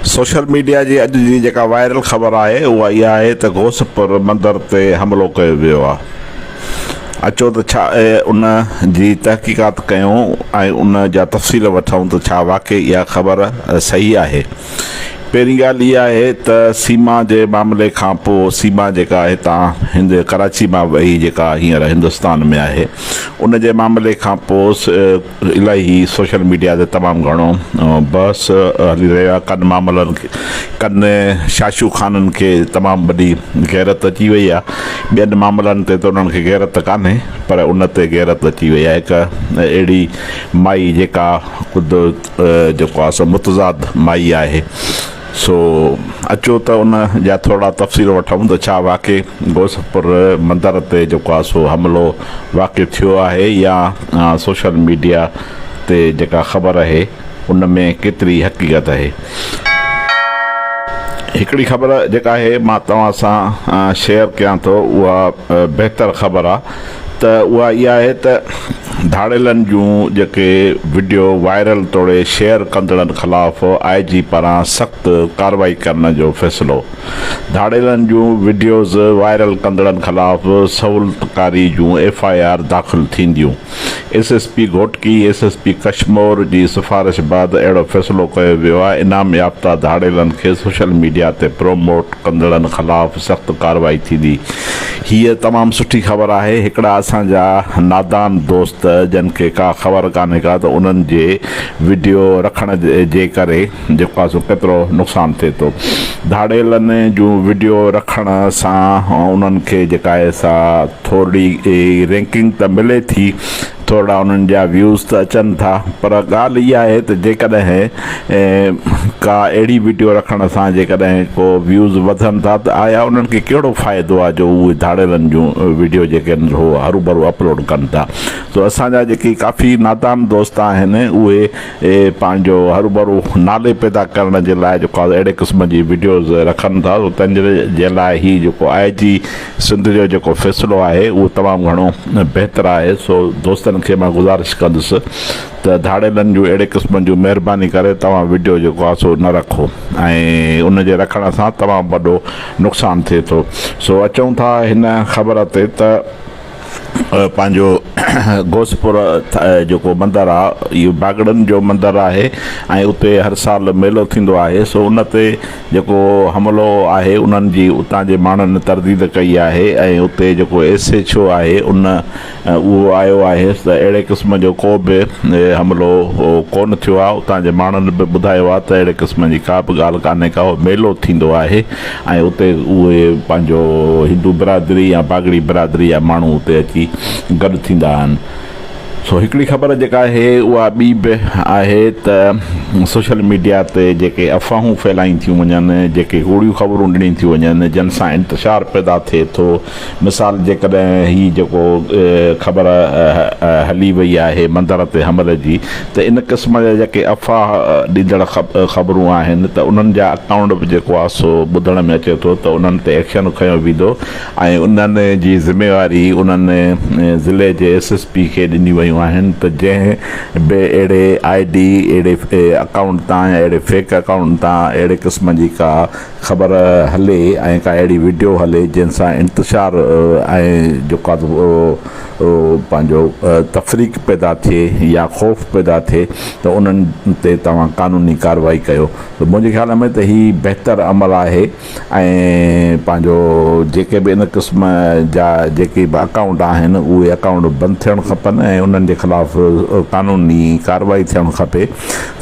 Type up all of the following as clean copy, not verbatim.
Social media जी अॼु जी जेका viral ख़बर आहे उहा इहा आहे त घोसपुर मंदर ते हमलो कयो वियो आहे। अचो त छा उन जी तहक़ीक़ात कयूं ऐं उन जा तफ़सील वठूं त छा वाक़ई इहा ख़बर सही आहे। पहिरीं ॻाल्हि इहा आहे त सीमा जे मामले खां पोइ सीमा जेका हितां कराची मां वई जेका हींअर हिंदुस्तान में आहे उन जे मामले खां पोइ इलाही सोशल मीडिया ते तमामु घणो बहस हली रहियो आहे। कनि मामलनि खे कनि शाशू ख़ाननि खे तमामु वॾी गैरत अची वई आहे। ॿियनि मामलनि ते त उन्हनि खे गैरत कान्हे पर उन ते गैरत अची वई आहे। हिकु अहिड़ी माई जेका ख़ुदि जेको आहे सो मुतज़ाद माई आहे। सो अचो त उन जा थोरा तफ़सील वठूं त छा वाक़ई घोसपुर मंदर ते जेको आहे सो हमलो वाक़ई थियो आहे या सोशल मीडिया ते जेका ख़बर आहे उन में केतिरी हक़ीक़त आहे। हिकिड़ी ख़बर जेका आहे मां तव्हां सां शेयर कयां थो उहा बहितर ख़बर आहे त उहा इहा आहे त दाड़िलनि जूं जेके वीडियो वायरल तोड़े शेयर कंदड़नि ख़िलाफ़ IG पारां सख़्तु कार्रवाई करण जो फ़ैसिलो। दाड़िलनि जूं वीडियोज़ वायरल कंदड़नि ख़िलाफ़ सहूलतकारी जूं FIR दाख़िल थींदियूं। SSP घोटकी SSP कश्मीर जी सिफ़ारिश बैदि अहिड़ो फ़ैसिलो कयो वियो आहे। इनाम याफ़्ता दाड़िलनि खे सोशल मीडिया ते प्रोमोट कंदड़नि ख़िलाफ़ सख़्तु कार्रवाई थींदी। हीअ तमामु सुठी ख़बर आहे। हिकिड़ा असांजा नादान दोस्त जन खे का ख़बर कान्हे का त उन्हनि जे वीडियो रखण जे करे जेको आहे सो केतिरो नुक़सानु थिए थो। दाड़िलनि जूं वीडियो रखण सां उन्हनि खे जेका आहे सा थोरी रैंकिंग त मिले थी, थोरा उन्हनि जा व्यूज़ त अचनि था, पर ॻाल्हि इहा आहे त जेकॾहिं का अहिड़ी वीडियो रखण सां जेकॾहिं को व्यूज़ वधनि था त आया उन्हनि खे कहिड़ो फ़ाइदो आहे जो उहे दाड़िलनि जूं वीडियो जेके आहिनि हो हरू भरू अपलोड कनि था। सो असांजा जेके काफ़ी नादान दोस्त आहिनि उहे पंहिंजो हरू भरू नाले पैदा करण जे लाइ जेको आहे अहिड़े क़िस्म जी वीडियोज़ रखनि था। तंहिंजे जे लाइ ही जेको IG सिंध जो जेको फ़ैसिलो आहे उहो तमामु घणो बहितरु आहे। सो दोस्तनि खे मां गुज़ारिश कंदुसि त दाड़िलनि जूं अहिड़े क़िस्म जूं महिरबानी करे तव्हां वीडियो जेको आहे सो न रखो ऐं उन जे रखण सां तमामु वॾो नुक़सानु थिए थो। सो अचूं था हिन ख़बर ते त पंहिंजो घोसपुर जेको मंदरु आहे इहो बागड़नि जो मंदरु आहे ऐं उते हर साल मेलो थींदो आहे। सो उन ते जेको हमलो आहे उन्हनि जी उतां जे माण्हुनि तरदीद कई आहे ऐं उते जेको SHO आहे उहो आयो आहे त अहिड़े क़िस्म जो को बि हमलो कोन थियो आहे। उतां जे माण्हुनि बि ॿुधायो आहे त अहिड़े क़िस्म जी का बि ॻाल्हि कान्हे का मेलो थींदो आहे ऐं उते उहे पंहिंजो हिंदू बिरादरी या बागड़ी बिरादरी जा माण्हू उते अची गॾु थींदा आहिनि। सो हिकिड़ी ख़बर जेका आहे उहा ॿी बि आहे त सोशल मीडिया ते जेके अफ़वाहूं फैलायूं थियूं वञनि, जेके कूड़ियूं ख़बरूं ॾिनियूं थियूं वञनि, जिन सां इंतशार पैदा थिए थो। मिसाल जेकॾहिं ही जेको ख़बर हली वई आहे मंदर ते हमले जी त इन क़िस्म जा जेके अफ़वाह ॾींदड़ ख़बरूं आहिनि त उन्हनि जा अकाउंट बि जेको आहे सो ॿुधण में अचे थो त उन्हनि ते एक्शन खयो वेंदो ऐं उन्हनि जी ज़िमेवारी उन्हनि ज़िले जे SSP खे ॾिनी वियूं आहिनि त जंहिं बि अहिड़े ID अहिड़े अकाउंट तां अहिड़े फेक अकाउंट तां अहिड़े क़िस्म जी का ख़बर हले ऐं का अहिड़ी वीडियो हले जंहिंसां इंतशार ऐं जेको आहे पंहिंजो तफ़रीक़ पैदा थिए या ख़ौफ़ पैदा थिए त उन्हनि ते तव्हां क़ानूनी कार्रवाई कयो। त मुंहिंजे ख़्याल में त ही बहितरु अमल आहे ऐं पंहिंजो जेके बि इन क़िस्म जा जेके बि अकाउंट आहिनि उहे अकाउंट बंदि थियणु खपनि ऐं उन्हनि जे ख़िलाफ़ क़ानूनी कार्रवाई थियणु खपे।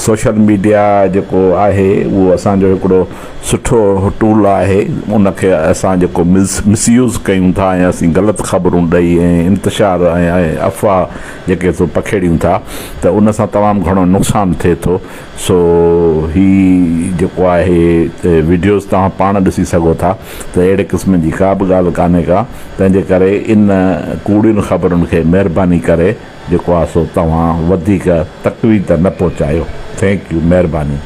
सोशल मीडिया जेको आहे उहो असांजो हिकिड़ो सुठो टूल आहे। उनखे असां जेको मिसयूज़ कयूं था ऐं असीं ग़लति ख़बरूं ॾेई ऐं इंतशार ऐं अफ़वाह जेके सो पखेड़ियूं था त उन सां तमामु घणो नुक़सानु थिए थो। सो ही जेको आहे वीडियोज़ तव्हां पाण ॾिसी सघो था त अहिड़े क़िस्म जी का बि ॻाल्हि कान्हे का। तंहिंजे करे इन कूड़ियुनि ख़बरुनि खे महिरबानी करे जेको आहे सो तव्हां वधीक तकलीफ़ न पहुचायो। थैंक यू, महिरबानी।